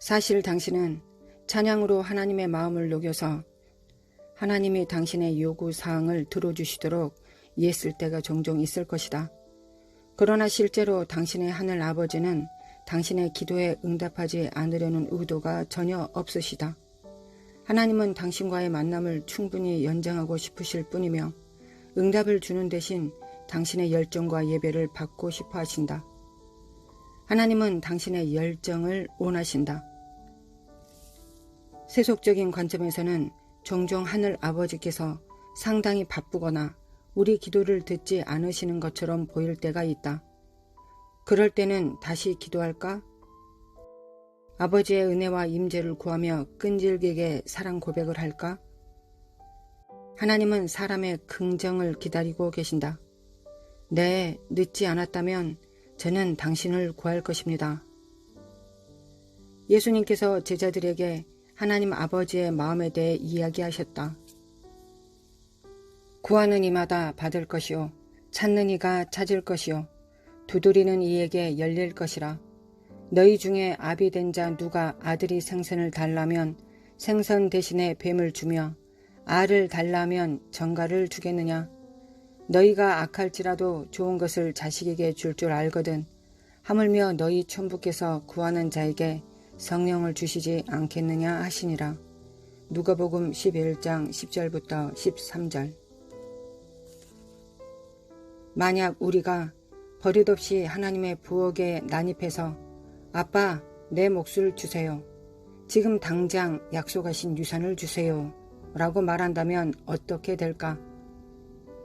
사실 당신은 찬양으로 하나님의 마음을 녹여서 하나님이 당신의 요구사항을 들어주시도록 이해했을 때가 종종 있을 것이다. 그러나 실제로 당신의 하늘 아버지는 당신의 기도에 응답하지 않으려는 의도가 전혀 없으시다. 하나님은 당신과의 만남을 충분히 연장하고 싶으실 뿐이며 응답을 주는 대신 당신의 열정과 예배를 받고 싶어 하신다. 하나님은 당신의 열정을 원하신다. 세속적인 관점에서는 종종 하늘 아버지께서 상당히 바쁘거나 우리 기도를 듣지 않으시는 것처럼 보일 때가 있다. 그럴 때는 다시 기도할까? 아버지의 은혜와 임재를 구하며 끈질기게 사랑 고백을 할까? 하나님은 사람의 긍정을 기다리고 계신다. 네, 늦지 않았다면 저는 당신을 구할 것입니다. 예수님께서 제자들에게 하나님 아버지의 마음에 대해 이야기하셨다. 구하는 이마다 받을 것이요, 찾는 이가 찾을 것이요, 두드리는 이에게 열릴 것이라. 너희 중에 아비 된 자 누가 아들이 생선을 달라면 생선 대신에 뱀을 주며 알을 달라면 정갈을 주겠느냐. 너희가 악할지라도 좋은 것을 자식에게 줄 줄 알거든 하물며 너희 천부께서 구하는 자에게 성령을 주시지 않겠느냐 하시니라. 누가복음 11장 10절부터 13절. 만약 우리가 버릇없이 하나님의 부엌에 난입해서 아빠, 내 몫을 주세요. 지금 당장 약속하신 유산을 주세요. 라고 말한다면 어떻게 될까?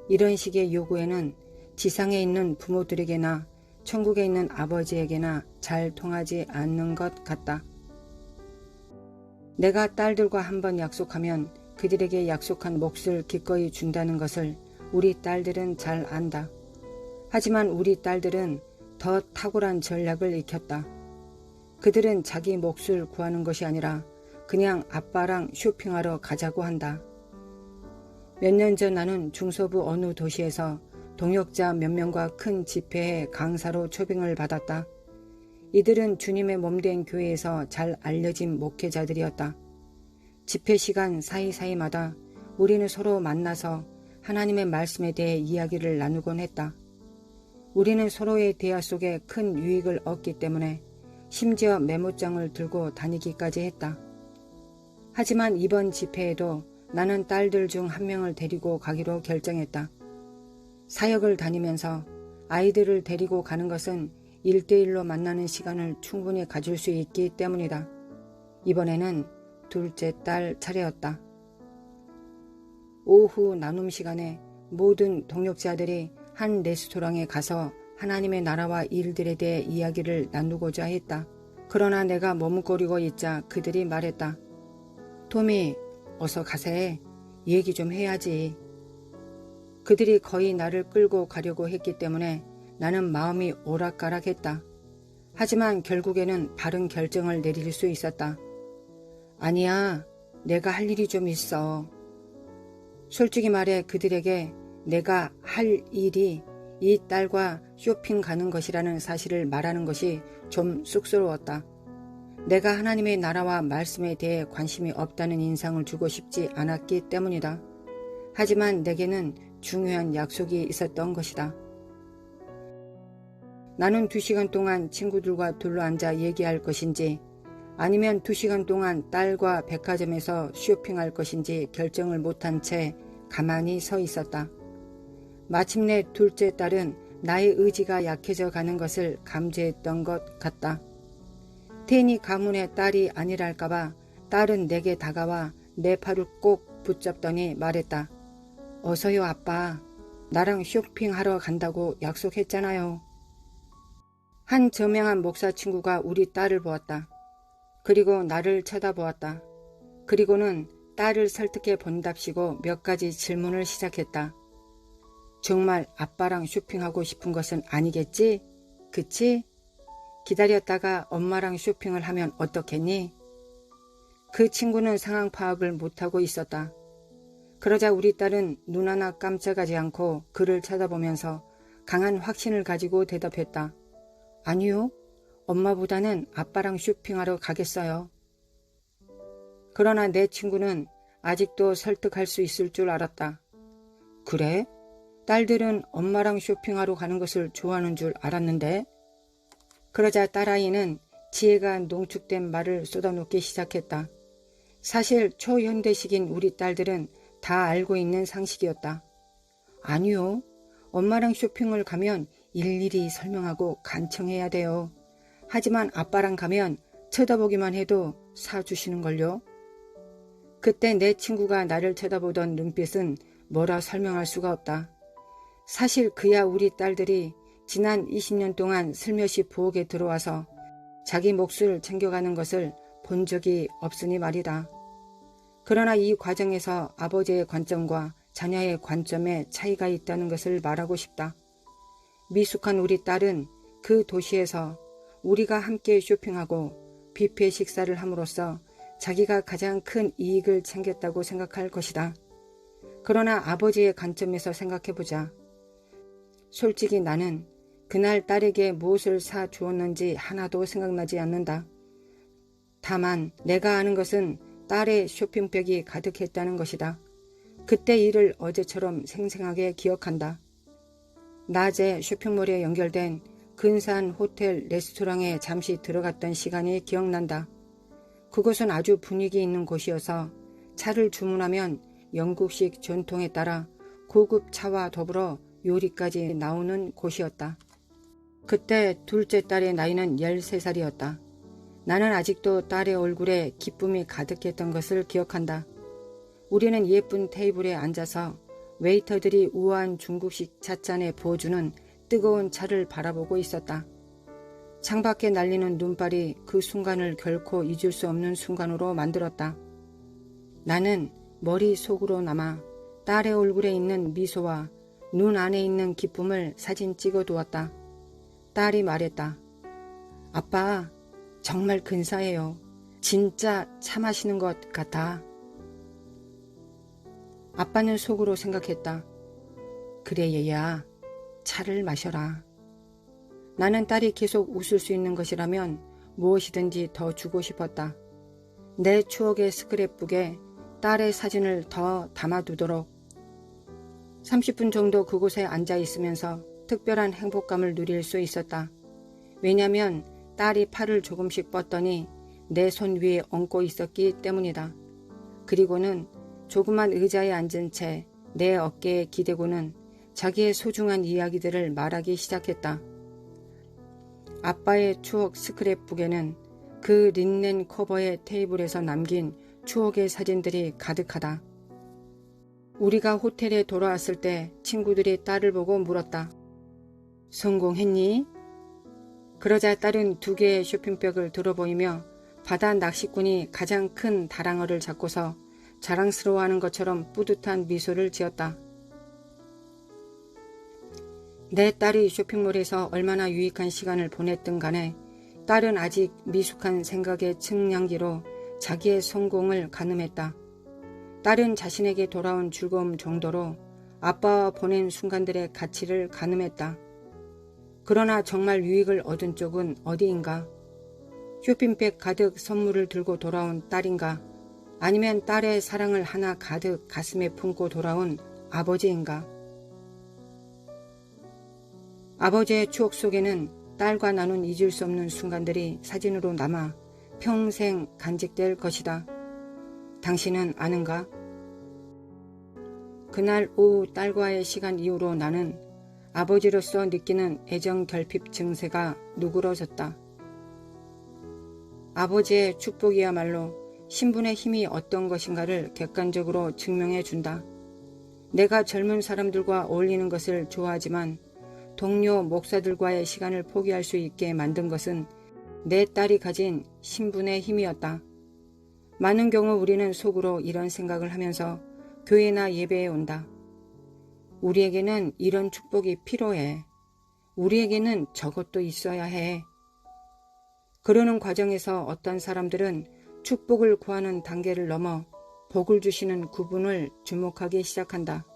이런 식의 요구에는 지상에 있는 부모들에게나 천국에 있는 아버지에게나 잘 통하지 않는 것 같다. 내가 딸들과 한번 약속하면 그들에게 약속한 몫을 기꺼이 준다는 것을 우리 딸들은 잘 안다. 하지만 우리 딸들은 더 탁월한 전략을 익혔다. 그들은 자기 몫을 구하는 것이 아니라 그냥 아빠랑 쇼핑하러 가자고 한다. 몇 년 전 나는 중서부 어느 도시에서 동역자 몇 명과 큰 집회에 강사로 초빙을 받았다. 이들은 주님의 몸된 교회에서 잘 알려진 목회자들이었다. 집회 시간 사이사이마다 우리는 서로 만나서 하나님의 말씀에 대해 이야기를 나누곤 했다. 우리는 서로의 대화 속에 큰 유익을 얻기 때문에 심지어 메모장을 들고 다니기까지 했다. 하지만 이번 집회에도 나는 딸들 중 한 명을 데리고 가기로 결정했다. 사역을 다니면서 아이들을 데리고 가는 것은 1대1로 만나는 시간을 충분히 가질 수 있기 때문이다. 이번에는 둘째 딸 차례였다. 오후 나눔 시간에 모든 동역자들이 한 레스토랑에 가서 하나님의 나라와 일들에 대해 이야기를 나누고자 했다. 그러나 내가 머뭇거리고 있자 그들이 말했다. 토미, 어서 가세. 얘기 좀 해야지. 그들이 거의 나를 끌고 가려고 했기 때문에 나는 마음이 오락가락했다. 하지만 결국에는 바른 결정을 내릴 수 있었다. 아니야, 내가 할 일이 좀 있어. 솔직히 말해 그들에게 내가 할 일이 이 딸과 쇼핑 가는 것이라는 사실을 말하는 것이 좀 쑥스러웠다. 내가 하나님의 나라와 말씀에 대해 관심이 없다는 인상을 주고 싶지 않았기 때문이다. 하지만 내게는 중요한 약속이 있었던 것이다. 나는 2시간 동안 친구들과 둘러앉아 얘기할 것인지 아니면 2시간 동안 딸과 백화점에서 쇼핑할 것인지 결정을 못한 채 가만히 서 있었다. 마침내 둘째 딸은 나의 의지가 약해져 가는 것을 감지했던 것 같다. 테니 가문의 딸이 아니랄까봐 딸은 내게 다가와 내 팔을 꼭 붙잡더니 말했다. 어서요 아빠. 나랑 쇼핑하러 간다고 약속했잖아요. 한 저명한 목사 친구가 우리 딸을 보았다. 그리고 나를 쳐다보았다. 그리고는 딸을 설득해 본답시고 몇 가지 질문을 시작했다. 정말 아빠랑 쇼핑하고 싶은 것은 아니겠지? 그치? 기다렸다가 엄마랑 쇼핑을 하면 어떻겠니? 그 친구는 상황 파악을 못하고 있었다. 그러자 우리 딸은 눈 하나 깜짝하지 않고 그를 쳐다보면서 강한 확신을 가지고 대답했다. 아니요. 엄마보다는 아빠랑 쇼핑하러 가겠어요. 그러나 내 친구는 아직도 설득할 수 있을 줄 알았다. 그래? 딸들은 엄마랑 쇼핑하러 가는 것을 좋아하는 줄 알았는데? 그러자 딸아이는 지혜가 농축된 말을 쏟아놓기 시작했다. 사실 초현대식인 우리 딸들은 다 알고 있는 상식이었다. 아니요. 엄마랑 쇼핑을 가면 일일이 설명하고 간청해야 돼요. 하지만 아빠랑 가면 쳐다보기만 해도 사주시는걸요. 그때 내 친구가 나를 쳐다보던 눈빛은 뭐라 설명할 수가 없다. 사실 그야 우리 딸들이 지난 20년 동안 슬며시 부엌에 들어와서 자기 몫을 챙겨가는 것을 본 적이 없으니 말이다. 그러나 이 과정에서 아버지의 관점과 자녀의 관점에 차이가 있다는 것을 말하고 싶다. 미숙한 우리 딸은 그 도시에서 우리가 함께 쇼핑하고 뷔페 식사를 함으로써 자기가 가장 큰 이익을 챙겼다고 생각할 것이다. 그러나 아버지의 관점에서 생각해보자. 솔직히 나는 그날 딸에게 무엇을 사 주었는지 하나도 생각나지 않는다. 다만 내가 아는 것은 딸의 쇼핑백이 가득했다는 것이다. 그때 일을 어제처럼 생생하게 기억한다. 낮에 쇼핑몰에 연결된 근사한 호텔 레스토랑에 잠시 들어갔던 시간이 기억난다. 그곳은 아주 분위기 있는 곳이어서 차를 주문하면 영국식 전통에 따라 고급 차와 더불어 요리까지 나오는 곳이었다. 그때 둘째 딸의 나이는 13살이었다. 나는 아직도 딸의 얼굴에 기쁨이 가득했던 것을 기억한다. 우리는 예쁜 테이블에 앉아서 웨이터들이 우아한 중국식 찻잔에 부어주는 뜨거운 차를 바라보고 있었다. 창밖에 날리는 눈발이 그 순간을 결코 잊을 수 없는 순간으로 만들었다. 나는 머릿속으로 남아 딸의 얼굴에 있는 미소와 눈 안에 있는 기쁨을 사진 찍어 두었다. 딸이 말했다. 아빠, 정말 근사해요. 진짜 차 마시는 것 같아. 아빠는 속으로 생각했다. 그래 얘야, 차를 마셔라. 나는 딸이 계속 웃을 수 있는 것이라면 무엇이든지 더 주고 싶었다. 내 추억의 스크랩북에 딸의 사진을 더 담아두도록. 30분 정도 그곳에 앉아 있으면서 특별한 행복감을 누릴 수 있었다. 왜냐면 딸이 팔을 조금씩 뻗더니 내 손 위에 얹고 있었기 때문이다. 그리고는 조그만 의자에 앉은 채 내 어깨에 기대고는 자기의 소중한 이야기들을 말하기 시작했다. 아빠의 추억 스크랩북에는 그 린넨 커버의 테이블에서 남긴 추억의 사진들이 가득하다. 우리가 호텔에 돌아왔을 때 친구들이 딸을 보고 물었다. 성공했니? 그러자 딸은 2개의 쇼핑백을 들어보이며 바다 낚시꾼이 가장 큰 다랑어를 잡고서 자랑스러워하는 것처럼 뿌듯한 미소를 지었다. 내 딸이 쇼핑몰에서 얼마나 유익한 시간을 보냈든 간에 딸은 아직 미숙한 생각의 측량기로 자기의 성공을 가늠했다. 딸은 자신에게 돌아온 즐거움 정도로 아빠와 보낸 순간들의 가치를 가늠했다. 그러나 정말 유익을 얻은 쪽은 어디인가? 쇼핑백 가득 선물을 들고 돌아온 딸인가? 아니면 딸의 사랑을 하나 가득 가슴에 품고 돌아온 아버지인가? 아버지의 추억 속에는 딸과 나눈 잊을 수 없는 순간들이 사진으로 남아 평생 간직될 것이다. 당신은 아는가? 그날 오후 딸과의 시간 이후로 나는 아버지로서 느끼는 애정 결핍 증세가 누그러졌다. 아버지의 축복이야말로 신분의 힘이 어떤 것인가를 객관적으로 증명해 준다. 내가 젊은 사람들과 어울리는 것을 좋아하지만 동료 목사들과의 시간을 포기할 수 있게 만든 것은 내 딸이 가진 신분의 힘이었다. 많은 경우 우리는 속으로 이런 생각을 하면서 교회나 예배에 온다. 우리에게는 이런 축복이 필요해. 우리에게는 저것도 있어야 해. 그러는 과정에서 어떤 사람들은 축복을 구하는 단계를 넘어 복을 주시는 구분을 주목하기 시작한다.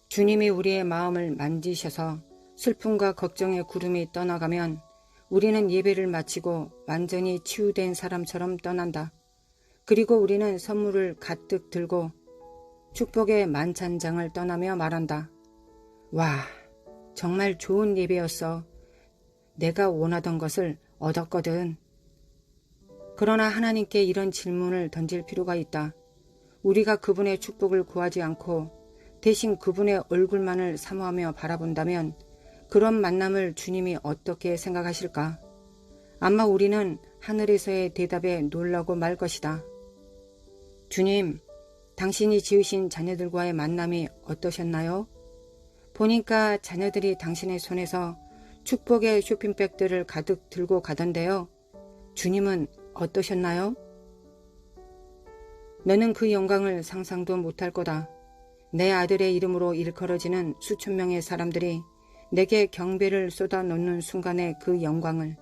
주님이 우리의 마음을 만지셔서 슬픔과 걱정의 구름이 떠나가면 우리는 예배를 마치고 완전히 치유된 사람처럼 떠난다. 그리고 우리는 선물을 가득 들고 축복의 만찬장을 떠나며 말한다. 와, 정말 좋은 예배였어. 내가 원하던 것을 얻었거든. 그러나 하나님께 이런 질문을 던질 필요가 있다. 우리가 그분의 축복을 구하지 않고 대신 그분의 얼굴만을 사모하며 바라본다면 그런 만남을 주님이 어떻게 생각하실까? 아마 우리는 하늘에서의 대답에 놀라고 말 것이다. 주님, 당신이 지으신 자녀들과의 만남이 어떠셨나요? 보니까 자녀들이 당신의 손에서 축복의 쇼핑백들을 가득 들고 가던데요. 주님은 어떠셨나요? 너는 그 영광을 상상도 못할 거다. 내 아들의 이름으로 일컬어지는 수천 명의 사람들이 내게 경배를 쏟아놓는 순간의 그 영광을.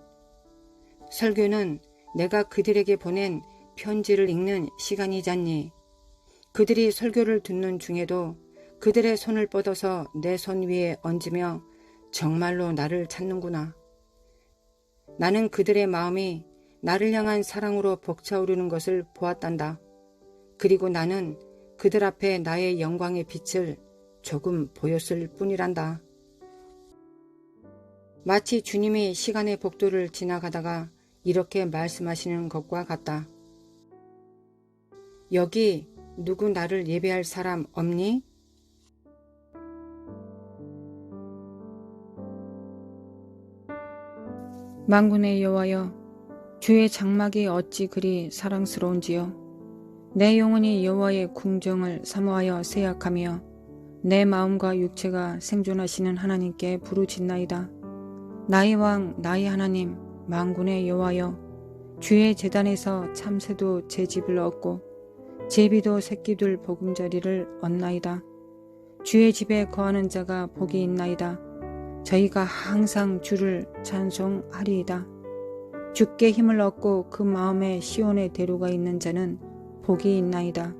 설교는 내가 그들에게 보낸 편지를 읽는 시간이잖니. 그들이 설교를 듣는 중에도 그들의 손을 뻗어서 내 손 위에 얹으며 정말로 나를 찾는구나. 나는 그들의 마음이 나를 향한 사랑으로 벅차오르는 것을 보았단다. 그리고 나는 그들 앞에 나의 영광의 빛을 조금 보였을 뿐이란다. 마치 주님이 시간의 복도를 지나가다가 이렇게 말씀하시는 것과 같다. 여기 누구 나를 예배할 사람 없니? 만군의 여호와여, 주의 장막이 어찌 그리 사랑스러운지요. 내 영혼이 여호와의 궁정을 사모하여 세약하며 내 마음과 육체가 생존하시는 하나님께 부르짖나이다. 나의 왕 나의 하나님 만군의 여호와여, 주의 제단에서 참새도 제 집을 얻고 제비도 새끼들 보금자리를 얻나이다. 주의 집에 거하는 자가 복이 있나이다. 저희가 항상 주를 찬송하리이다. 주께 힘을 얻고 그 마음에 시온의 대로가 있는 자는 복이 있나이다.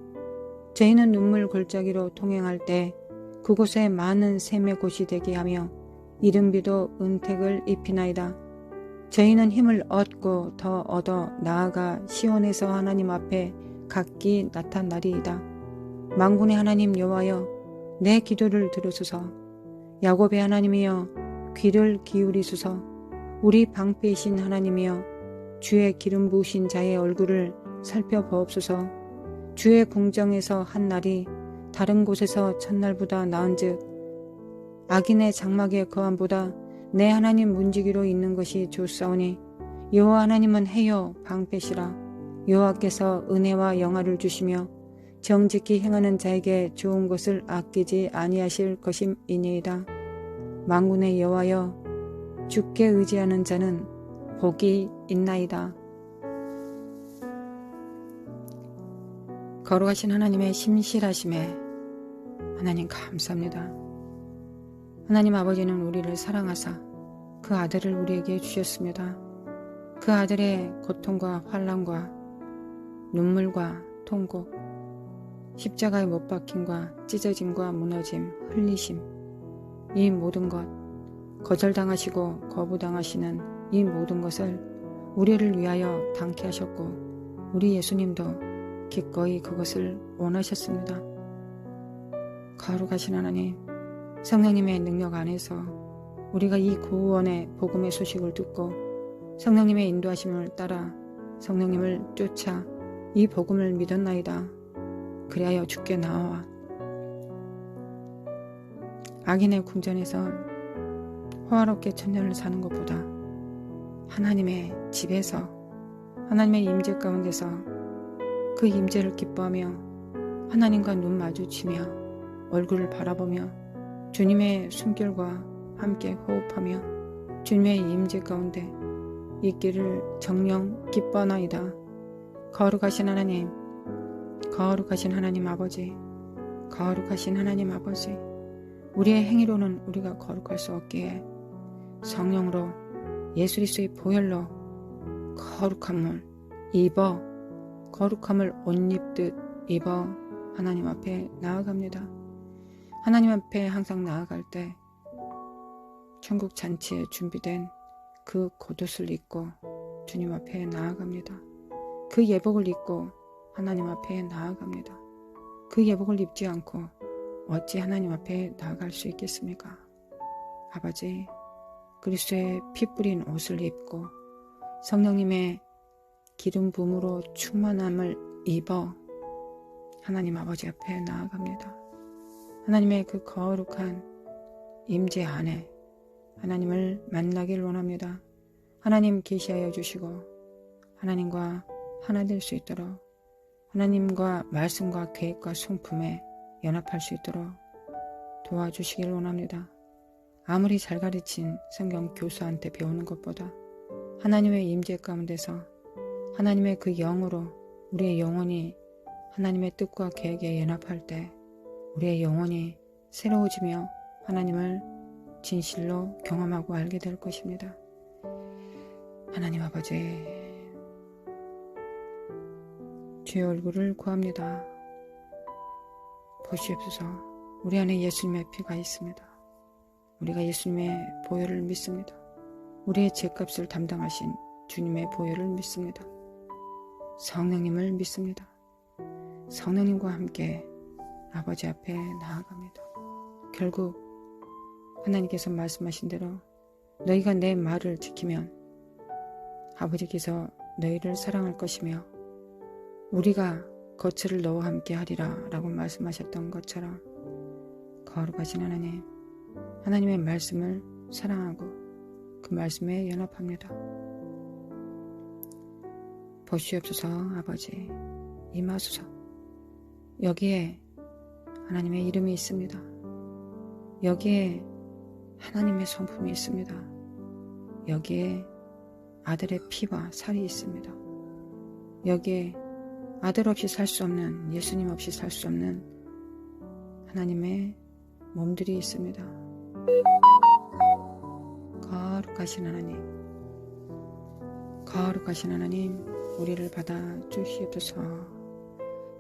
저희는 눈물 골짜기로 통행할 때 그곳에 많은 샘의 곳이 되게 하며 이른비도 은택을 입히나이다. 저희는 힘을 얻고 더 얻어 나아가 시온에서 하나님 앞에 각기 나타나리이다. 만군의 하나님 여호와여, 내 기도를 들으소서. 야곱의 하나님이여, 귀를 기울이소서. 우리 방패이신 하나님이여, 주의 기름 부으신 자의 얼굴을 살펴보옵소서. 주의 궁정에서 한 날이 다른 곳에서 첫날보다 나은즉 악인의 장막의 거함보다 내 하나님 문지기로 있는 것이 좋사오니 여호와 하나님은 해요 방패시라. 여호와께서 은혜와 영화를 주시며 정직히 행하는 자에게 좋은 것을 아끼지 아니하실 것임이니이다. 만군의 여호와여, 주께 의지하는 자는 복이 있나이다. 거룩하신 하나님의 신실하심에 하나님 감사합니다. 하나님 아버지는 우리를 사랑하사 그 아들을 우리에게 주셨습니다. 그 아들의 고통과 환난과 눈물과 통곡, 십자가에 못 박힘과 찢어짐과 무너짐, 흘리심, 이 모든 것, 거절당하시고 거부당하시는 이 모든 것을 우리를 위하여 당케 하셨고 우리 예수님도 기꺼이 그것을 원하셨습니다. 거룩하신 하나님, 성령님의 능력 안에서 우리가 이 구원의 복음의 소식을 듣고 성령님의 인도하심을 따라 성령님을 쫓아 이 복음을 믿었나이다. 그리하여 주께 나와 악인의 궁전에서 호화롭게 천년을 사는 것보다 하나님의 집에서 하나님의 임재 가운데서 그 임재를 기뻐하며 하나님과 눈 마주치며 얼굴을 바라보며 주님의 숨결과 함께 호흡하며 주님의 임재 가운데 있기를 정녕 기뻐하나이다. 거룩하신 하나님, 거룩하신 하나님 아버지, 거룩하신 하나님 아버지, 우리의 행위로는 우리가 거룩할 수 없기에 성령으로 예수 그리스도의 보혈로 거룩함을 입어 거룩함을 옷 입듯 입어 하나님 앞에 나아갑니다. 하나님 앞에 항상 나아갈 때 천국 잔치에 준비된 그 겉옷을 입고 주님 앞에 나아갑니다. 그 예복을 입고 하나님 앞에 나아갑니다. 그 예복을 입지 않고 어찌 하나님 앞에 나아갈 수 있겠습니까? 아버지, 그리스도의 피 뿌린 옷을 입고 성령님의 기름 부음으로 충만함을 입어 하나님 아버지 앞에 나아갑니다. 하나님의 그 거룩한 임재 안에 하나님을 만나길 원합니다. 하나님 계시하여 주시고 하나님과 하나 될 수 있도록 하나님과 말씀과 계획과 성품에 연합할 수 있도록 도와주시길 원합니다. 아무리 잘 가르친 성경 교수한테 배우는 것보다 하나님의 임재 가운데서 하나님의 그 영으로 우리의 영혼이 하나님의 뜻과 계획에 연합할 때 우리의 영혼이 새로워지며 하나님을 진실로 경험하고 알게 될 것입니다. 하나님 아버지, 주의 얼굴을 구합니다. 보시옵소서. 우리 안에 예수님의 피가 있습니다. 우리가 예수님의 보혈을 믿습니다. 우리의 죄값을 담당하신 주님의 보혈을 믿습니다. 성령님을 믿습니다. 성령님과 함께 아버지 앞에 나아갑니다. 결국 하나님께서 말씀하신 대로 너희가 내 말을 지키면 아버지께서 너희를 사랑할 것이며 우리가 거처를 너와 함께 하리라 라고 말씀하셨던 것처럼 거룩하신 하나님, 하나님의 말씀을 사랑하고 그 말씀에 연합합니다. 보시옵소서. 아버지, 임하소서. 여기에 하나님의 이름이 있습니다. 여기에 하나님의 성품이 있습니다. 여기에 아들의 피와 살이 있습니다. 여기에 아들 없이 살 수 없는, 예수님 없이 살 수 없는 하나님의 몸들이 있습니다. 거룩하신 하나님, 거룩하신 하나님, 우리를 받아 주시옵소서.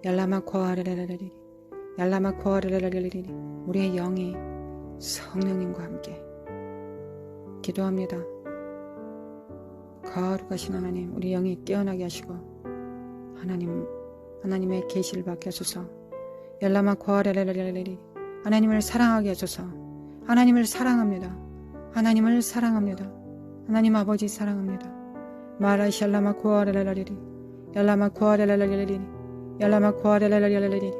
얄라마코아레레레레리, 얄라마코아레레레레리, 우리의 영이 성령님과 함께 기도합니다. 거룩하신 하나님, 우리 영이 깨어나게 하시고 하나님의 계시를 받게 하소서. 얄라마코아레레레레리, 하나님을 사랑하게 하소서. 하나님을 사랑합니다. 하나님을 사랑합니다. 하나님 아버지 사랑합니다. 마라샬라마코아레레레리, 얄라마코아레레레리, 얄라마코아레레레리,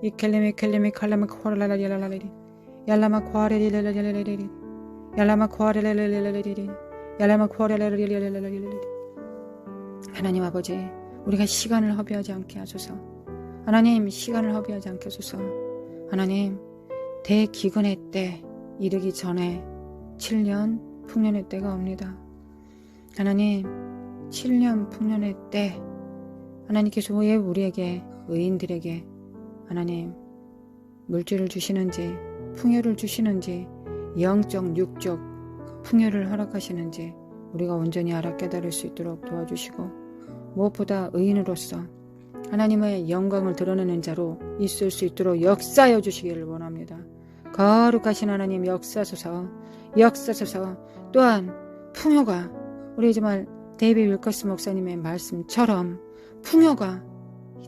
이켈레미 칼라마코아레레레리, 얄라마코아레레레리, 얄라마코아레레레리, 얄라마코아레레레리. 하나님 아버지, 우리가 시간을 허비하지 않게 하소서. 하나님, 시간을 허비하지 않게 하소서. 하나님, 대기근의 때 이르기 전에 7년 풍년의 때가 옵니다. 하나님, 7년 풍년의 때 하나님께서 왜 우리에게, 의인들에게 하나님 물질을 주시는지, 풍요를 주시는지, 영적 육적 풍요를 허락하시는지 우리가 온전히 알아 깨달을 수 있도록 도와주시고, 무엇보다 의인으로서 하나님의 영광을 드러내는 자로 있을 수 있도록 역사하여 주시기를 원합니다. 거룩하신 하나님, 역사소서, 역사소서. 또한 풍요가, 우리 정말 데이비 윌커스 목사님의 말씀처럼 풍요가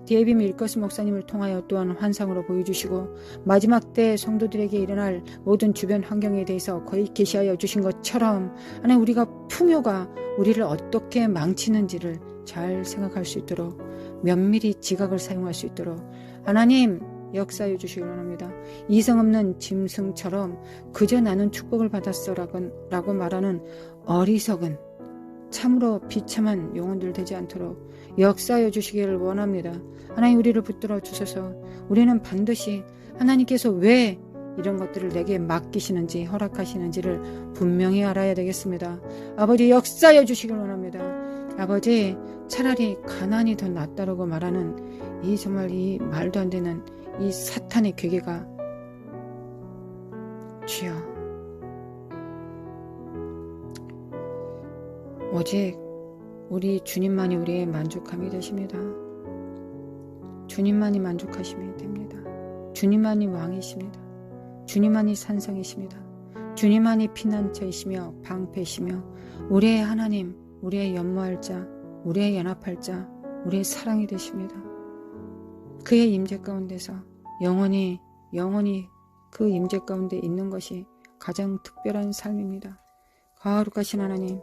데이비 윌커스 목사님을 통하여 또한 환상으로 보여주시고 마지막 때 성도들에게 일어날 모든 주변 환경에 대해서 거의 계시하여 주신 것처럼 하나님, 우리가 풍요가 우리를 어떻게 망치는지를 잘 생각할 수 있도록 면밀히 지각을 사용할 수 있도록 하나님 역사해 주시기 원합니다. 이성 없는 짐승처럼 그저 나는 축복을 받았어 라고 말하는 어리석은, 참으로 비참한 영혼들 되지 않도록 역사해 주시기를 원합니다. 하나님, 우리를 붙들어 주셔서 우리는 반드시 하나님께서 왜 이런 것들을 내게 맡기시는지 허락하시는지를 분명히 알아야 되겠습니다. 아버지, 역사해 주시기를 원합니다. 아버지, 차라리 가난이 더 낫다라고 말하는 이 정말 이 말도 안 되는 이 사탄의 괴계가 주여, 오직 우리 주님만이 우리의 만족함이 되십니다. 주님만이 만족하시면 됩니다. 주님만이 왕이십니다. 주님만이 산성이십니다. 주님만이 피난처이시며 방패이시며 우리의 하나님, 우리의 연모할 자, 우리의 연합할 자, 우리의 사랑이 되십니다. 그의 임재 가운데서 영원히 그 임재 가운데 있는 것이 가장 특별한 삶입니다. 거룩하신 하나님,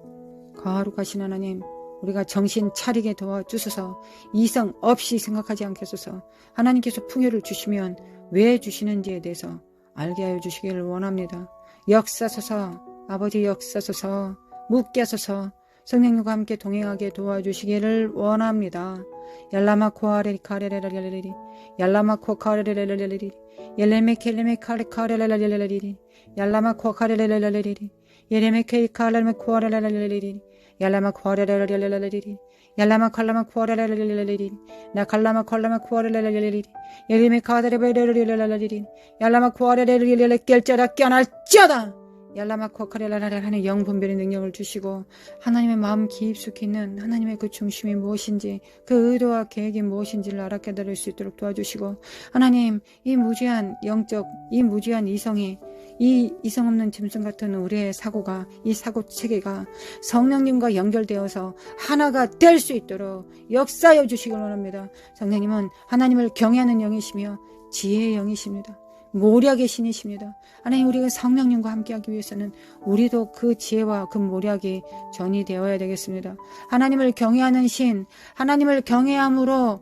거룩하신 하나님, 우리가 정신 차리게 도와주소서. 이성 없이 생각하지 않게 하소서. 하나님께서 풍요를 주시면 왜 주시는지에 대해서 알게 하여 주시기를 원합니다. 역사소서, 아버지 역사소서, 묻게 하소서. 성령님과 함께 동행하게 도와주시기를 원합니다. 얄라마 코아레리 카레레레레레리 얄라마 코카레레레레레리 옐레메 켈레메 카레카레레레레레리 얄라마 코카레레레레레리 예레메 케이카레메 코아레레레레레리 얄라마 코아레레레레레리 얄라마 칼라마 코아레레레레레리 나 칼라마 콜라마 코아레레레레리 예레메 카레레레레레리 얄라마 코아레레레레레 깰자라 껴날지어다. 얄라마코카레라라라 하는 영분별의 능력을 주시고 하나님의 마음 깊숙이 있는 하나님의 그 중심이 무엇인지 그 의도와 계획이 무엇인지를 알아게 될 수 있도록 도와주시고 하나님 이 무지한 영적 이 무지한 이성이 이 이성 없는 짐승 같은 우리의 사고가 이 사고 체계가 성령님과 연결되어서 하나가 될 수 있도록 역사하여 주시길 원합니다. 성령님은 하나님을 경외하는 영이시며 지혜의 영이십니다. 모략의 신이십니다. 하나님 우리가 성령님과 함께하기 위해서는 우리도 그 지혜와 그 모략이 전이 되어야 되겠습니다. 하나님을 경외하는 신, 하나님을 경외함으로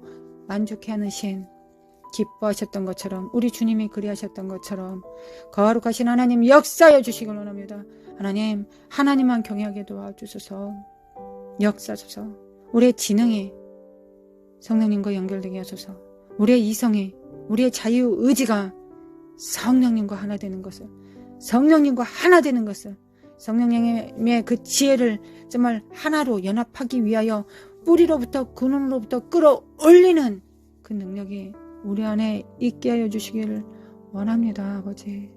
만족해하는 신, 기뻐하셨던 것처럼 우리 주님이 그리하셨던 것처럼 거룩하신 하나님 역사하여 주시길 원합니다. 하나님 하나님만 경외하게 도와주소서. 역사소서. 우리의 지능이 성령님과 연결되게 하소서. 우리의 이성이 우리의 자유의지가 성령님과 하나 되는 것을 성령님과 하나 되는 것을 성령님의 그 지혜를 정말 하나로 연합하기 위하여 뿌리로부터 근원으로부터 끌어올리는 그 능력이 우리 안에 있게 하여 주시기를 원합니다. 아버지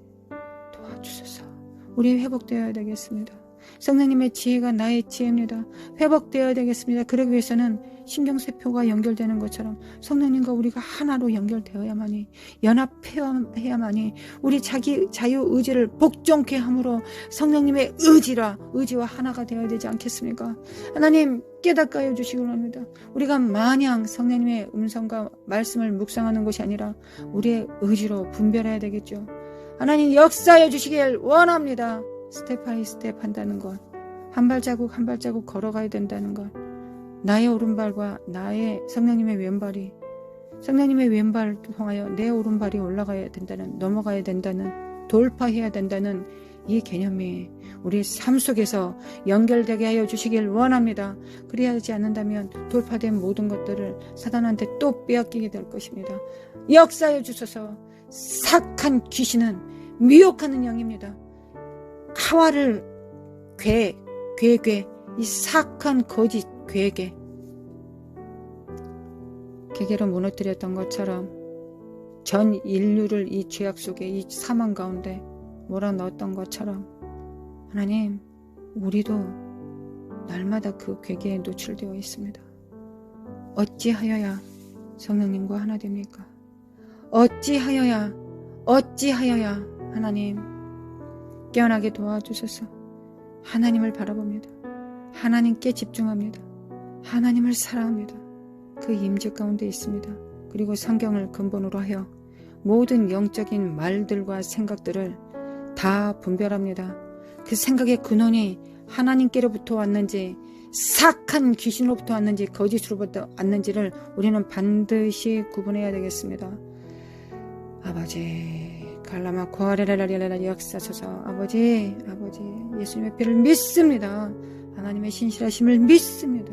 도와주소서. 우리 회복되어야 되겠습니다. 성령님의 지혜가 나의 지혜입니다. 회복되어야 되겠습니다. 그러기 위해서는 신경세포가 연결되는 것처럼 성령님과 우리가 하나로 연결되어야만이 연합해야만이 우리 자기 자유의지를 복종케 함으로 성령님의 의지와 하나가 되어야 되지 않겠습니까? 하나님 깨닫게 하여 주시기 바랍니다. 우리가 마냥 성령님의 음성과 말씀을 묵상하는 것이 아니라 우리의 의지로 분별해야 되겠죠. 하나님 역사하여 주시길 원합니다. 스텝 바이 스텝 한다는 것, 한 발자국 한 발자국 걸어가야 된다는 것, 나의 오른발과 나의 성령님의 왼발을 통하여 내 오른발이 올라가야 된다는, 넘어가야 된다는, 돌파해야 된다는 이 개념이 우리 삶 속에서 연결되게 하여 주시길 원합니다. 그리하지 않는다면 돌파된 모든 것들을 사단한테 또 빼앗기게 될 것입니다. 역사하여 주소서. 삭한 귀신은 미혹하는 영입니다. 하와를 이 삭한 거짓 괴계 계계로 무너뜨렸던 것처럼 전 인류를 이 죄악 속에 이 사망 가운데 몰아넣었던 것처럼 하나님 우리도 날마다 그 괴계에 노출되어 있습니다. 어찌하여야 성령님과 하나 됩니까? 어찌하여야 하나님 깨어나게 도와주셔서 하나님을 바라봅니다. 하나님께 집중합니다. 하나님을 사랑합니다. 그 임재 가운데 있습니다. 그리고 성경을 근본으로 하여 모든 영적인 말들과 생각들을 다 분별합니다. 그 생각의 근원이 하나님께로부터 왔는지 삭한 귀신으로부터 왔는지 거짓으로부터 왔는지를 우리는 반드시 구분해야 되겠습니다. 아버지 갈라마 코아레라라리라라 역사소서. 아버지 예수님의 피를 믿습니다. 하나님의 신실하심을 믿습니다.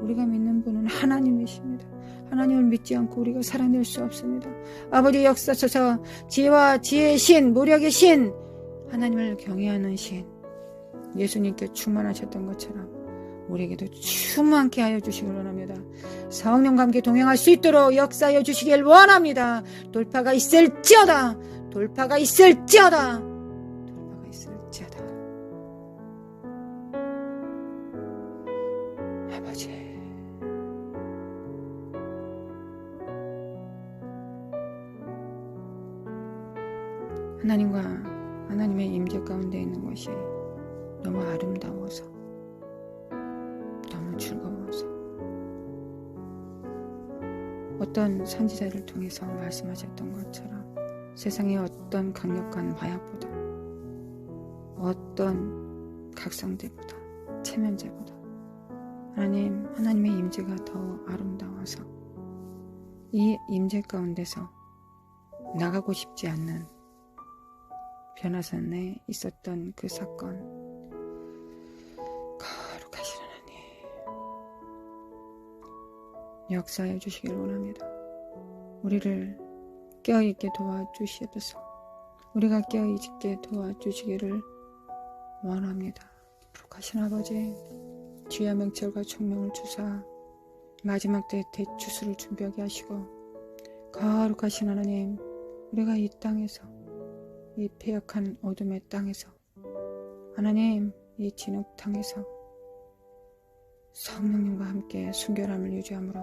우리가 믿는 분은 하나님이십니다. 하나님을 믿지 않고 우리가 살아낼 수 없습니다. 아버지 역사소서. 지혜와 지혜의 신, 모략의 신, 하나님을 경외하는 신, 예수님께 충만하셨던 것처럼 우리에게도 충만케 하여 주시길 원합니다. 성령과 함께 동행할 수 있도록 역사하여 주시길 원합니다. 돌파가 있을지어다. 아버지 하나님과 하나님의 임재 가운데 있는 것이 너무 아름다워서, 너무 즐거워서 어떤 선지자를 통해서 말씀하셨던 것처럼 세상의 어떤 강력한 마약보다, 어떤 각성제보다, 체면제보다 하나님의 임재가 더 아름다워서 이 임재 가운데서 나가고 싶지 않는 변화산에 있었던 그 사건, 거룩하신 하나님 역사해 주시길 원합니다. 우리를 깨어있게 도와주시옵소서. 우리가 깨어있게 도와주시기를 원합니다. 거룩하신 아버지, 주의 명철과 총명을 주사 마지막 때 대추수를 준비하게 하시고, 거룩하신 하나님, 우리가 이 땅에서, 이 폐역한 어둠의 땅에서, 하나님 이 진흙탕에서 성령님과 함께 순결함을 유지함으로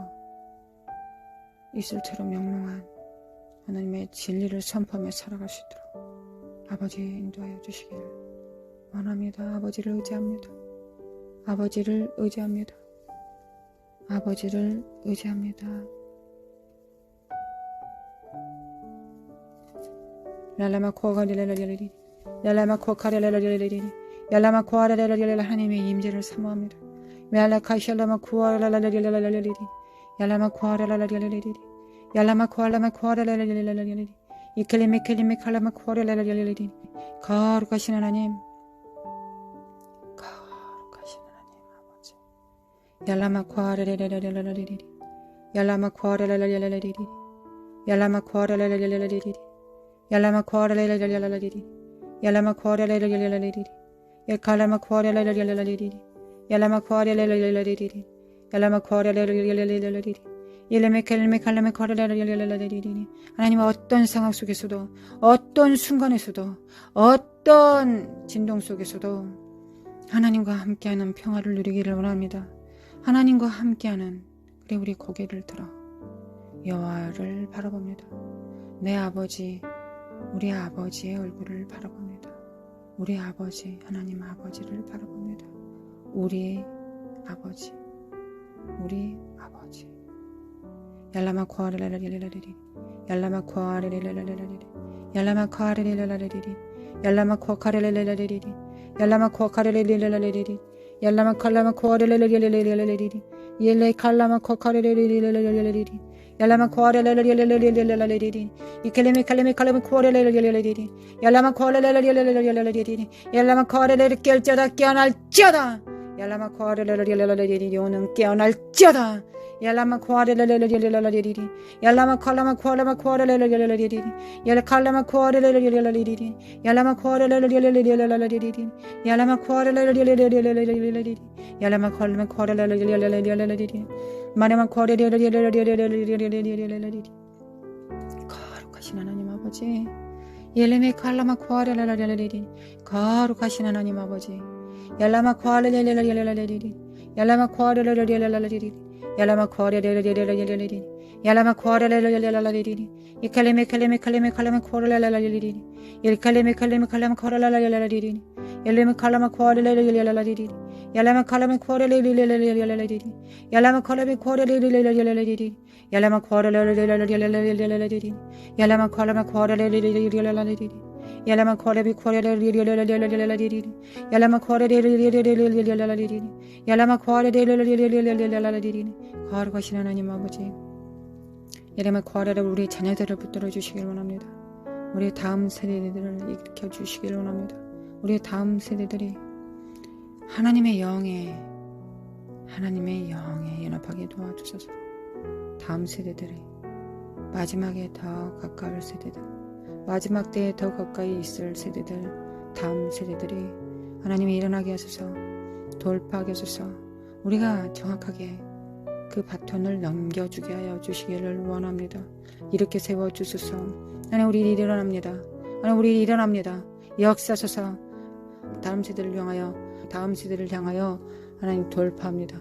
이슬처럼 영롱한 하나님의 진리를 선포하며 살아갈 수 있도록 아버지 인도하여 주시길 원합니다. 아버지를 의지합니다. 아버지를 의지합니다. 아버지를 의지합니다. 랄라마코아가리랄랄랄리 랄라마코아카리랄랄랄리 얄라마코아랄랄랄랄 하나님의 임재를 사모합니다. 얄라카샬라마코아랄랄랄랄리 얄라마코아랄랄랄리 얄라마코알라마코아랄랄랄리 이클리미클리미칼라마코아랄랄랄리 거룩하신 하나님, 거룩하신 하나님 아버지, 얄라마코아랄랄랄랄리 얄라마코아랄랄랄리 얄라마코아랄랄랄리 얄라마코아랄랄랄리 얄라마코아랄랄랄리 얄칼라마코아랄랄랄리 얄라마코아랄랄랄리 얄라마코아랄랄랄리 하나님, 어떤 상황 속에서도, 어떤 순간에서도, 어떤 진동 속에서도 하나님과 함께하는 평화를 누리기를 원합니다. 하나님과 함께하는, 그래 우리 고개를 들어 여호와를 바라봅니다. 내 아버지, 우리 아버지의 얼굴을 바라봅니다. 우리 아버지, 하나님 아버지를 바라봅니다. 우리 아버지, 우리 아버지. 얄라마코아레레레레레레리 얄라마코아레레레레레레리 얄라마코아레레레레레리 얄라마코아레레레레레리 얄라마코아레레레레레리 얄라마칼라마코아레레레레레레리 옐레칼라마코아레레레레레리 얄라마코아레레레레레레리 이켈레메칼레메칼레마코아레레레레레리 얄라마코아레레레레레레리 얄라마코아레레레 깨어날지어다 깨어날지어다 얄라마코아레레레레레리 요는 깨어날지어다 얄라마코아레레레레레레리 얄라마칼라마코아레레레레레리 얄라칼라마코아레레레레레리 얄라마코아레레레레레레리 얄라마코아레레레레레레리 얄라마칼라마코아레레레레레레리 마레마코아레레레레레레레리 거룩하신 하나님 아버지, 옐레메칼라마코아레레레레레리 거룩하신 하나님 아버지, 얄라마코아레레레레레레리 얄라마코아레레레레레레리 얄라마코아레레레레레레리 얄라마코아레레레레레레리 이칼레메칼레메칼레메칼레메코아레레레레리 일칼레메칼레메칼레메코아레레레레리 옐레메칼라마코아레레레레레리 얄라마칼라마코아레레레레레리 얄라마칼라마코아레레레레레리 얄라마코아레레레레레레리 얄라마칼라마코아레레레레레레리 얄라마코아레레레레레레리 얄라마코아레레레레레레리 얄라마코아레레레레레레리 거룩하신 하나님 아버지, 얄라마코아레레 우리 자녀들을 붙들어 주시길 원합니다. 우리 다음 세대들을 일으켜 주시길 원합니다. 우리 다음 세대들이 하나님의 영에 연합하게 도와주셔서 다음 세대들이 마지막에 더 가까울 세대들, 마지막 때에 더 가까이 있을 세대들, 다음 세대들이 하나님이 일어나게 하소서, 돌파하게 하소서, 우리가 정확하게 그 바톤을 넘겨주게 하여 주시기를 원합니다. 이렇게 세워주소서. 하나님, 우리 일어납니다. 하나님, 우리 일어납니다. 역사소서. 다음 세대를 향하여 하나님 돌파합니다.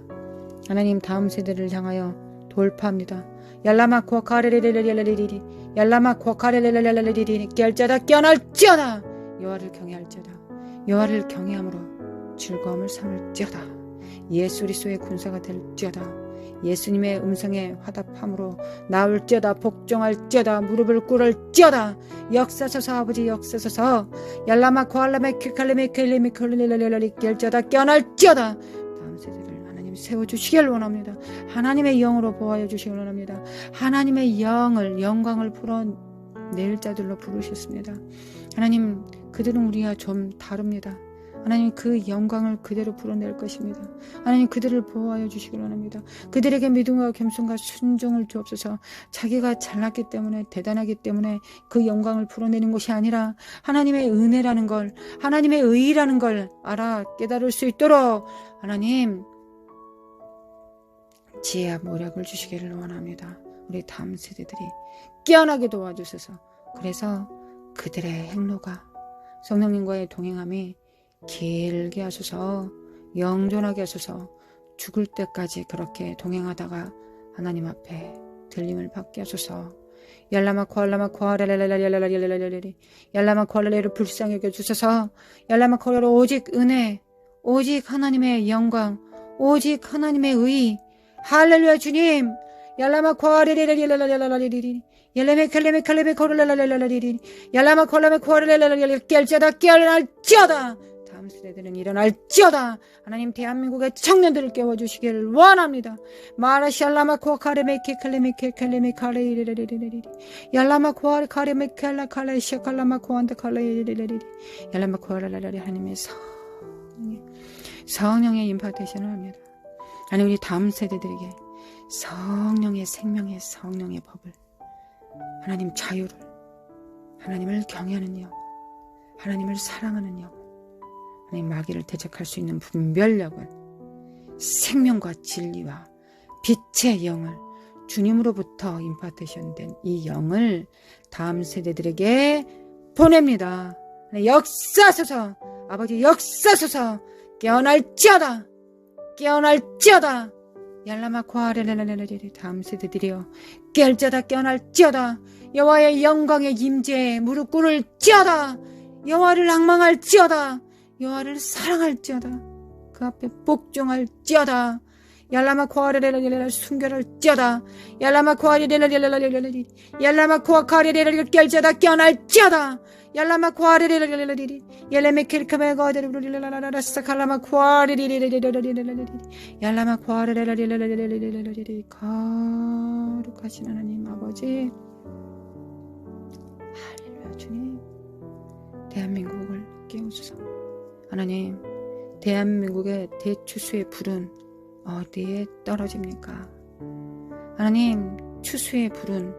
하나님, 다음 세대를 향하여 돌파합니다. 얄라마코아카레레레레레레리 얄라마코아카레레레레레리 깨어날지어다 깨어날지어다 여호와를 경외할지어다. 여호와를 경외함으로 즐거움을 삼을지어다. 예수 그리스도의 군사가 될지어다. 예수님의 음성에 화답함으로 나올지어다. 복종할지어다. 무릎을 꿇을지어다. 역사소서 아버지 역사소서. 얄라마 코알라메 퀴칼레메 켈레메 컬레레레레 깰지어다. 깨어날지어다. 다음 세대를 하나님 세워주시길 원합니다. 하나님의 영으로 보호하여 주시길 원합니다. 하나님의 영광을 풀어낼 자들로 부르셨습니다. 하나님 그들은 우리와 좀 다릅니다. 하나님 그 영광을 그대로 풀어낼 것입니다. 하나님 그들을 보호하여 주시길 원합니다. 그들에게 믿음과 겸손과 순종을 주옵소서. 자기가 잘났기 때문에 대단하기 때문에 그 영광을 풀어내는 것이 아니라 하나님의 은혜라는 걸, 하나님의 의라는 걸 알아 깨달을 수 있도록 하나님 지혜와 모략을 주시기를 원합니다. 우리 다음 세대들이 깨어나게 도와주셔서 그래서 그들의 행로가 성령님과의 동행함이 길게 하소서. 영존하게 하소서. 죽을 때까지 그렇게 동행하다가 하나님 앞에 들림을 받게 하소서. 얄라마 코알라마 코알레레레레레레레레레레 얄라마 코알레레를 불쌍히 여겨 주소서. 얄라마 코알레레 오직 은혜, 오직 하나님의 영광, 오직 하나님의 의. 할렐루야 주님. 얄라마 코알레레레레레레레레레 얄라메 켈레메 켈레메 코알레레레레레레 얄라마 코알라메 코알레레레레레 깰지어다. 깨어날지어다. 다음 세대들은 일어날지어다. 하나님 대한민국의 청년들을 깨워주시기를 원합니다. 마라샬라마 코카레메케 켈레메케 켈레메 카레이레레레레레 얄라마 코아레 카레메 켈라 칼레 샤칼라마 코안다 칼레이레레레레 얄라마 코아레레레 하나님의 성령의 임파테이션을 합니다. 하나님 우리 다음 세대들에게 성령의 생명의 성령의 법을 하나님 자유를 하나님을 경외하는 영 하나님을 사랑하는 영 하나님 마귀를 대적할 수 있는 분별력을 생명과 진리와 빛의 영을 주님으로부터 임파테이션 된 이 영을 다음 세대들에게 보냅니다. 역사소서 아버지 역사소서 깨어날지어다 깨어날지어다 얄라마 코아레레레레레 다음 세대들이여 깰지어다 깨어날지어다 여호와의 영광의 임재에 무릎 꿇을지어다 여호와를 앙망할지어다 여호와를 사랑할지어다 그 앞에 복종할지어다 얄라마 코아레레레레레 순결할지어다 얄라마 코아레레레레레레 얄라마 코아카레레레레 깰지어다 깨어날지어다 얄라마 코아레레레레레 얄레메 킬카메가데르르르르르르 사칼라마 코아레레레레레레레 얄라마 코아레레레레레레레레 거룩하신 하나님 아버지 할렐루야 주님 대한민국을 깨우소서. 하나님 대한민국의 대추수의 불은 어디에 떨어집니까? 하나님 추수의 불은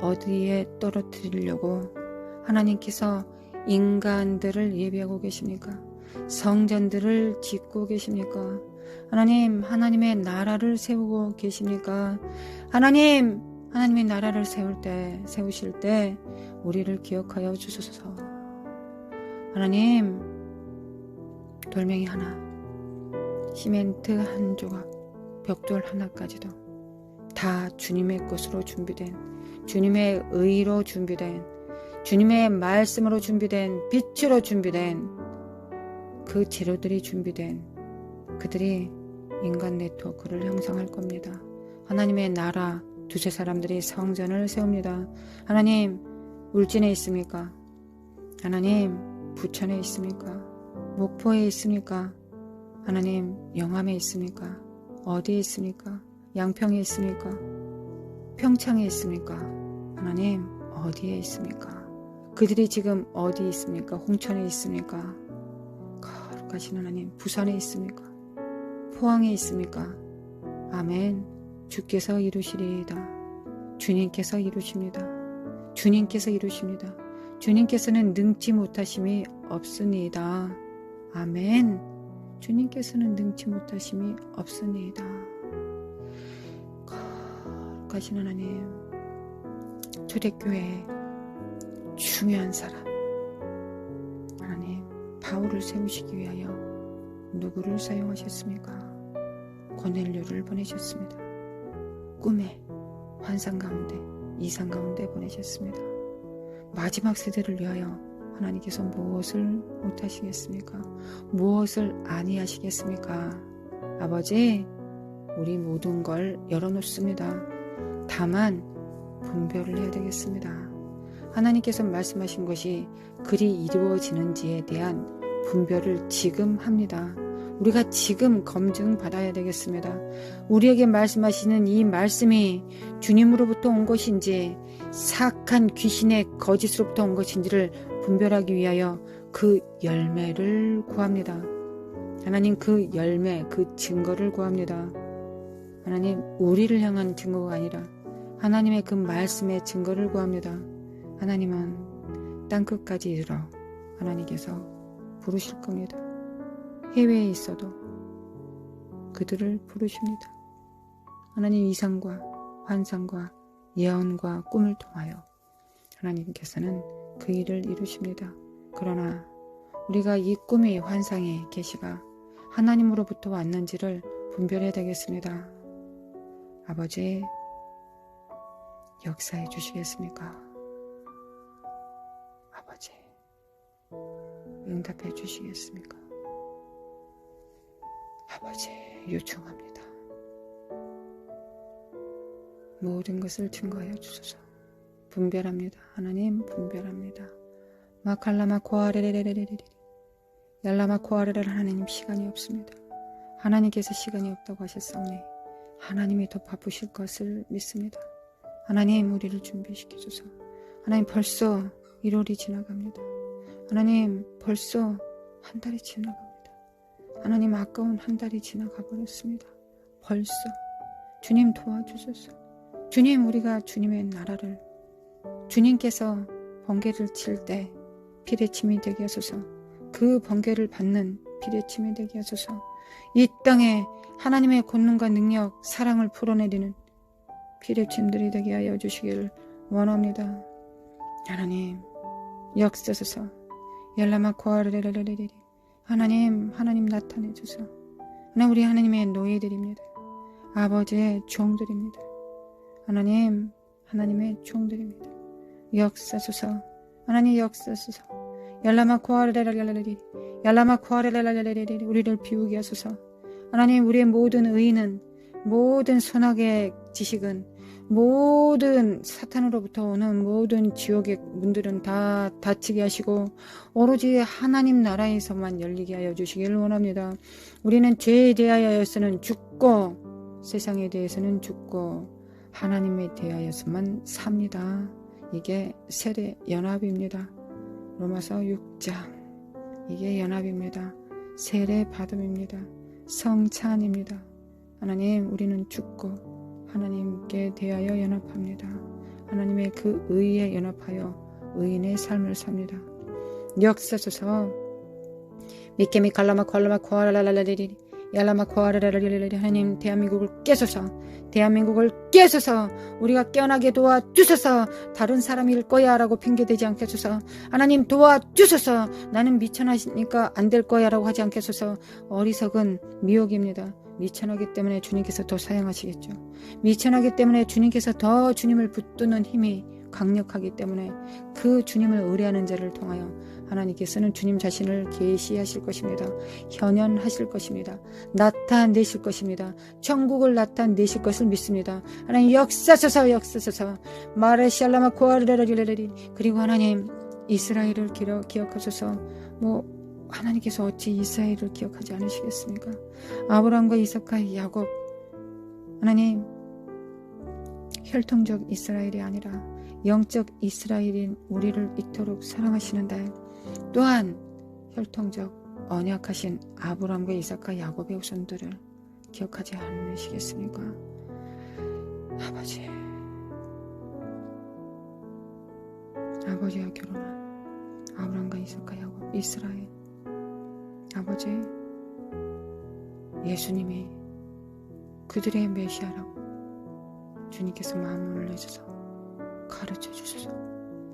어디에 떨어뜨리려고 하나님께서 인간들을 예비하고 계십니까? 성전들을 짓고 계십니까? 하나님 하나님의 나라를 세우고 계십니까? 하나님의 나라를 세우실 때 우리를 기억하여 주소서. 하나님 돌멩이 하나 시멘트 한 조각 벽돌 하나까지도 다 주님의 것으로 준비된 주님의 의로 준비된 주님의 말씀으로 준비된 빛으로 준비된 그 재료들이 준비된 그들이 인간 네트워크를 형성할 겁니다. 하나님의 나라 두세 사람들이 성전을 세웁니다. 하나님 울진에 있습니까? 하나님 부천에 있습니까? 목포에 있습니까? 하나님 영암에 있습니까? 어디에 있습니까? 양평에 있습니까? 평창에 있습니까? 하나님 어디에 있습니까? 그들이 지금 어디 있습니까? 홍천에 있습니까? 거룩하신 하나님 부산에 있습니까? 포항에 있습니까? 아멘. 주께서 이루시리이다. 주님께서 이루십니다. 주님께서 이루십니다. 주님께서는 능치 못하심이 없으니이다. 아멘. 주님께서는 능치 못하심이 없으니이다. 거룩하신 하나님 초대교회에 중요한 사람 하나님 바울을 세우시기 위하여 누구를 사용하셨습니까? 고넬료를 보내셨습니다. 꿈에 환상 가운데 이상 가운데 보내셨습니다. 마지막 세대를 위하여 하나님께서 무엇을 못하시겠습니까? 무엇을 아니하시겠습니까? 아버지, 우리 모든 걸 열어놓습니다. 다만 분별을 해야 되겠습니다. 하나님께서 말씀하신 것이 그리 이루어지는지에 대한 분별을 지금 합니다. 우리가 지금 검증받아야 되겠습니다. 우리에게 말씀하시는 이 말씀이 주님으로부터 온 것인지 사악한 귀신의 거짓으로부터 온 것인지를 분별하기 위하여 그 열매를 구합니다. 하나님, 그 열매, 그 증거를 구합니다. 하나님, 우리를 향한 증거가 아니라 하나님의 그 말씀의 증거를 구합니다. 하나님은 땅끝까지 이르러 하나님께서 부르실 겁니다. 해외에 있어도 그들을 부르십니다. 하나님, 이상과 환상과 예언과 꿈을 통하여 하나님께서는 그 일을 이루십니다. 그러나 우리가 이 꿈이 환상의 계시가 하나님으로부터 왔는지를 분별해야 되겠습니다. 아버지, 역사해 주시겠습니까? 아버지, 응답해 주시겠습니까? 아버지, 요청합니다. 모든 것을 증거하여 주소서. 분별합니다. 하나님, 분별합니다. 마칼라마 코아레레레레레레 얄라마 코아레레레. 하나님, 시간이 없습니다. 하나님께서 시간이 없다고 하셨사오니 하나님이 더 바쁘실 것을 믿습니다. 하나님, 우리를 준비시켜주소서. 하나님, 벌써 1월이 지나갑니다. 하나님, 벌써 한 달이 지나갑니다. 하나님, 아까운 한 달이 지나가 버렸습니다. 벌써. 주님, 도와주소서. 주님, 우리가 주님의 나라를, 주님께서 번개를 칠 때 피뢰침이 되게 하소서. 그 번개를 받는 피뢰침이 되게 하소서. 이 땅에 하나님의 권능과 능력, 사랑을 풀어내리는 피뢰침들이 되게 하여 주시기를 원합니다. 하나님, 역사소서. 열라마 코아르레레레레레. 하나님, 하나님 나타내 주소. 하나님, 우리 하나님의 노예들입니다. 아버지의 종들입니다. 하나님, 하나님의 종들입니다. 역사소서. 하나님, 역사소서. 열라마 코아르레레레레레. 열라마 코아르레레레레레. 우리를 비우게 하소서. 하나님, 우리의 모든 의인은, 모든 선악의 지식은, 모든 사탄으로부터 오는 모든 지옥의 문들은 다 닫히게 하시고 오로지 하나님 나라에서만 열리게 하여 주시기를 원합니다. 우리는 죄에 대하여서는 죽고 세상에 대해서는 죽고 하나님에 대하여서만 삽니다. 이게 세례 연합입니다. 로마서 6장, 이게 연합입니다. 세례 받음입니다. 성찬입니다. 하나님, 우리는 죽고 하나님께 대하여 연합합니다. 하나님의 그 의에 연합하여 의인의 삶을 삽니다. 역사소서. 미케미 칼라마 콜라마 코아라라라리리 야라마 코아라라라리리. 하나님, 대한민국을 깨소서. 대한민국을 깨소서. 우리가 깨어나게 도와주소서. 다른 사람일 거야 라고 핑계대지 않게 하소서. 하나님, 도와주소서. 나는 미천하시니까 안 될 거야 라고 하지 않게 하소서. 어리석은 미혹입니다. 미천하기 때문에 주님께서 더 사용하시겠죠. 미천하기 때문에 주님께서 더 주님을 붙드는 힘이 강력하기 때문에 그 주님을 의뢰하는 자를 통하여 하나님께서는 주님 자신을 계시하실 것입니다. 현현하실 것입니다. 나타내실 것입니다. 천국을 나타내실 것을 믿습니다. 하나님, 역사소서. 역사소서. 마레샬라마 코아르레레레레. 그리고 하나님, 이스라엘을 기억하소서. 하나님께서 어찌 이스라엘을 기억하지 않으시겠습니까? 아브라함과 이삭과 야곱, 하나님, 혈통적 이스라엘이 아니라 영적 이스라엘인 우리를 이토록 사랑하시는데 또한 혈통적 언약하신 아브라함과 이삭과 야곱의 후손들을 기억하지 않으시겠습니까? 아버지와 결혼한 아브라함과 이삭과 야곱, 이스라엘. 아버지, 예수님이 그들의 메시아라고 주님께서 마음을 내셔서 가르쳐 주소서.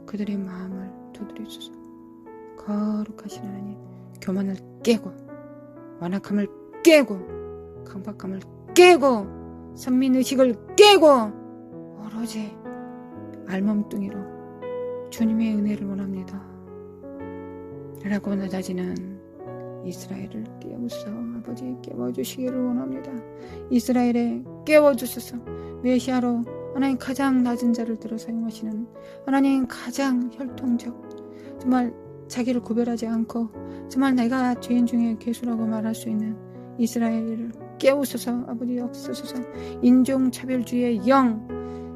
그들의 마음을 두드려 주소서. 거룩하신 하나님, 교만을 깨고 완악함을 깨고 강박감을 깨고 선민의식을 깨고 오로지 알몸뚱이로 주님의 은혜를 원합니다. 라고 낮아지는 이스라엘을 깨우소 아버지 깨워주시기를 원합니다. 이스라엘에 깨워주소서. 메시아로 하나님 가장 낮은 자를 들어 사용하시는 하나님 가장 혈통적 정말 자기를 구별하지 않고 정말 내가 죄인 중에 괴수라고 말할 수 있는 이스라엘을 깨우소서. 아버지 역사소서. 인종차별주의의 영,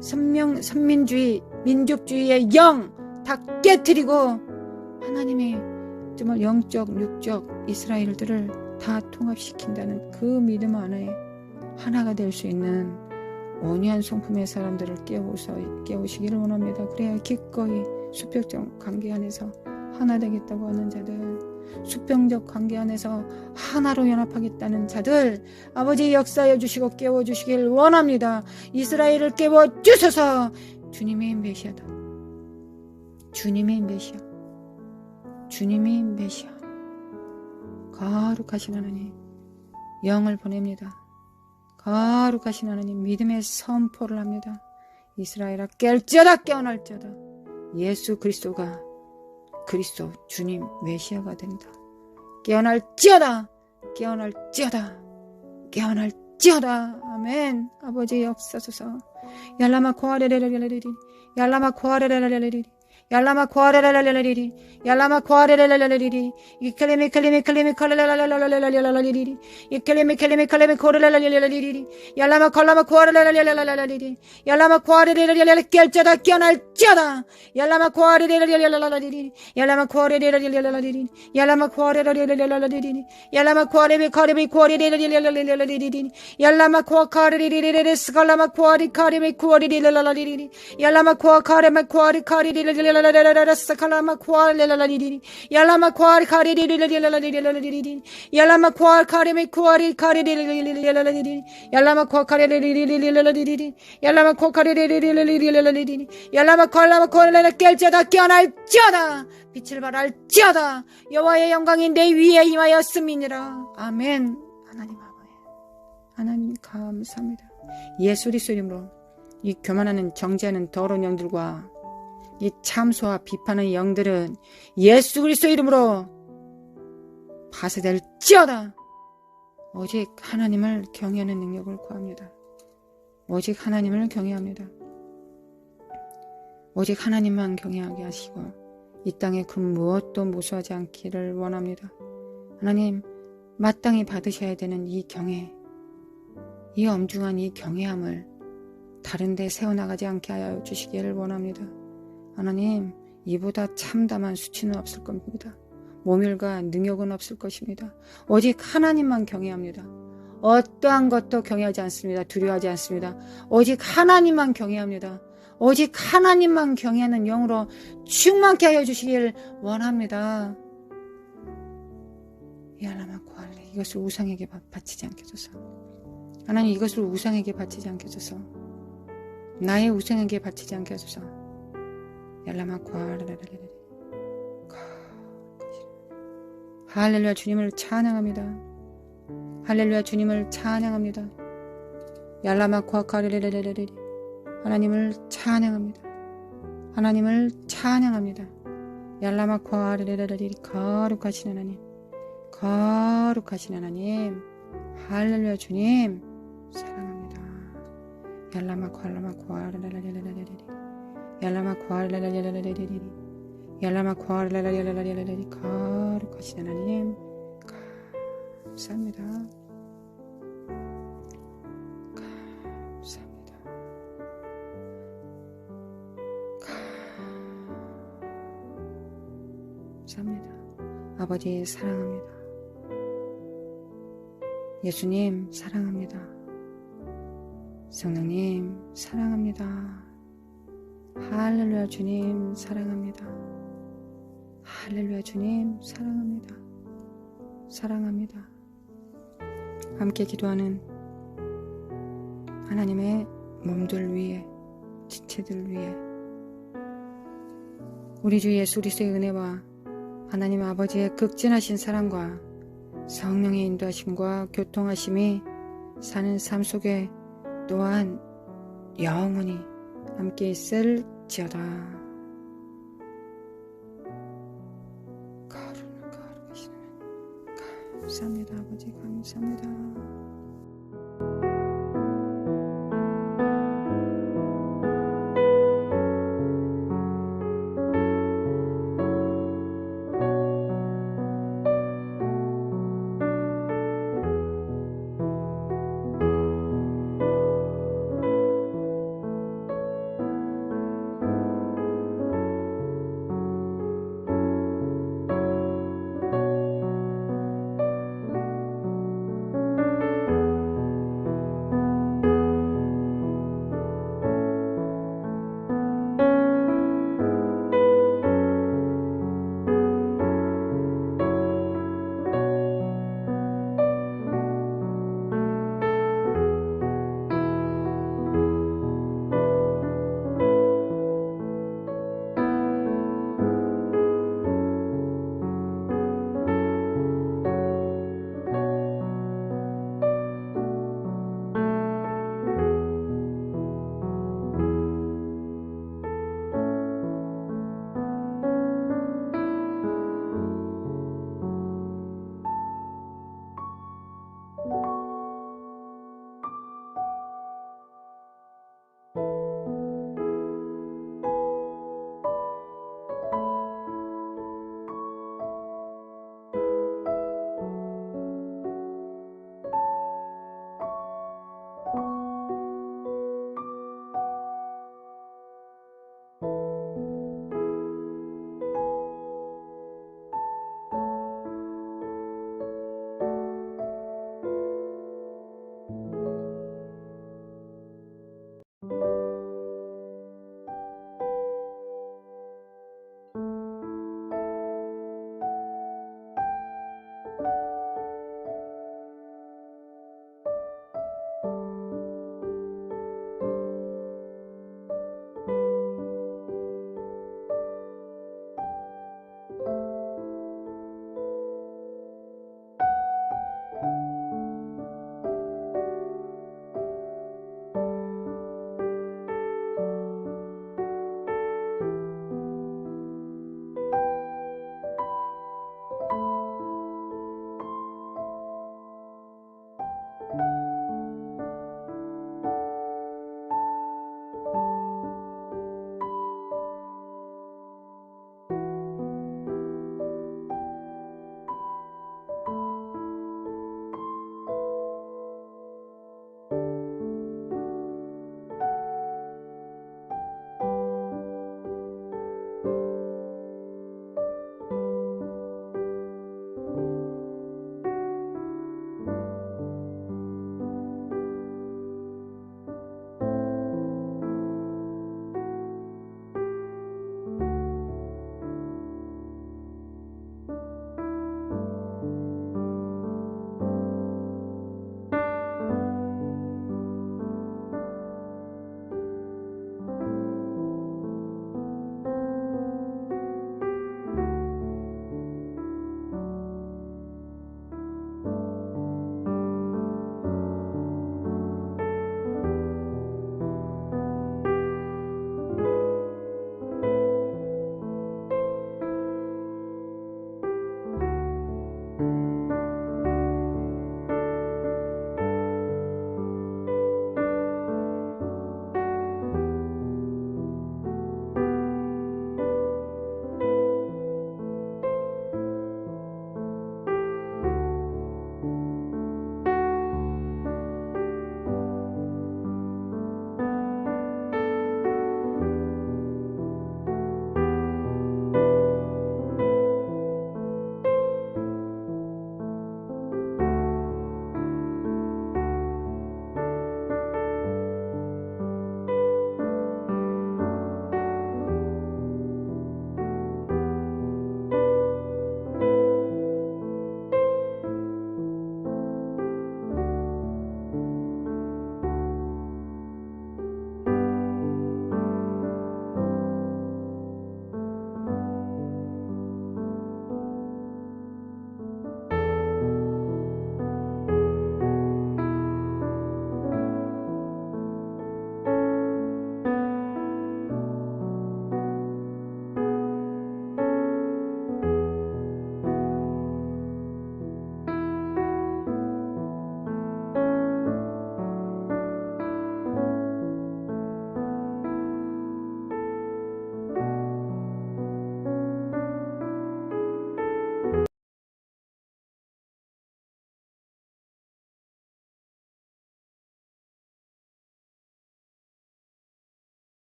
선민주의, 민족주의의 영 다 깨트리고 하나님의 정말 영적, 육적 이스라엘들을 다 통합시킨다는 그 믿음 안에 하나가 될 수 있는 온유한 성품의 사람들을 깨우시기를 원합니다. 그래야 기꺼이 수평적 관계 안에서 하나 되겠다고 하는 자들, 수평적 관계 안에서 하나로 연합하겠다는 자들 아버지 역사해 주시고 깨워주시길 원합니다. 이스라엘을 깨워주셔서. 주님의 메시아다. 주님의 메시아. 주님의 메시아. 거룩하신 하나님 영을 보냅니다. 거룩하신 하나님 믿음의 선포를 합니다. 이스라엘아 깰지어다 깨어날지어다. 예수 그리스도가 그리스도 주님 메시아가 된다. 깨어날지어다 깨어날지어다 깨어날지어다. 아멘. 아버지 역사소서. 얄라마 코아레레레레레리 얄라마 코아레레레레레리 얄라마 코아레레레레레리 얄라마 코아레레레레레리 이클레미 클레미 클레미 컬레레레레레레레레레리 이클레미 클레미 클레미 코레레레레레레리 얄라마 컬라마 코아레레레레레레레리 얄라마 코아레레레레레 깰지어다 깨어날지어다. 얄라마 코아레레레레레레리 얄라마 코아레레레레레레리 얄라마 코아레레레레레레리 얄라마 코아레베 카레베 코아레레레레레레레리 얄라마 코아카레레레레레 스칼라마 코아리 카레베 코아레레레레레리 얄라마 코아카레마 코아리 카레레레레레레 사칼라마 코아레레레레리 얄라마 코아리 카레레레레레레레리 얄라마 코아카레메 코아리 카레레레레레레리 얄라마 코아카레레레레레레리 얄라마 코아카레레레레레레리 얄라마 콜라마 코아레레 깰지어다 깨어날지어다. 빛을 발할지어다. 여호와의 영광이 내 위에 임하였음이니라. 아멘. 하나님 아버지 하나님 감사합니다. 예수 그리스도 이름으로 이 교만하는 정죄하는 더러운 영들과 이 참소와 비판의 영들은 예수 그리스도 이름으로 파쇄될지어다. 오직 하나님을 경외하는 능력을 구합니다. 오직 하나님을 경외합니다. 오직 하나님만 경외하게 하시고 이 땅에 그 무엇도 무수하지 않기를 원합니다. 하나님 마땅히 받으셔야 되는 이 경외, 이 엄중한 이 경외함을 다른 데 세워나가지 않게 하여 주시기를 원합니다. 하나님 이보다 참담한 수치는 없을 겁니다. 모멸과 능욕은 없을 것입니다. 오직 하나님만 경외합니다. 어떠한 것도 경외하지 않습니다. 두려워하지 않습니다. 오직 하나님만 경외합니다. 오직 하나님만 경외하는 영으로 충만케 하여 주시길 원합니다. 야라마코알레 이것을 우상에게 바치지 않게 해줘서 하나님 이것을 우상에게 바치지 않게 해줘서 나의 우상에게 바치지 않게 해줘서 얄라마코알레 할렐루야 주님을 찬양합니다. 할렐루야 주님을 찬양합니다. 얄라마코아카레레레레레 하나님을 찬양합니다. 하나님을 찬양합니다. 얄라마코아레레레레 거룩하신 하나님 거룩하신 하나님 할렐루야 주님 사랑합니다. 얄라마코알라마코아레레레레레레 얄라마코아레레레레레레 얄라마코아레레레레레레 거룩하신 하나님 감사합니다. 감사합니다. 감사합니다. 아버지 사랑합니다. 예수님 사랑합니다. 성령님 사랑합니다. 할렐루야 주님 사랑합니다. 할렐루야 주님 사랑합니다. 사랑합니다. 함께 기도하는 하나님의 몸들 위에 지체들 위에 우리 주 예수 그리스도의 은혜와 하나님 아버지의 극진하신 사랑과 성령의 인도하심과 교통하심이 사는 삶 속에 또한 영원히 함께 있을지어다. 거룩하시네. 감사합니다. 아버지 감사합니다.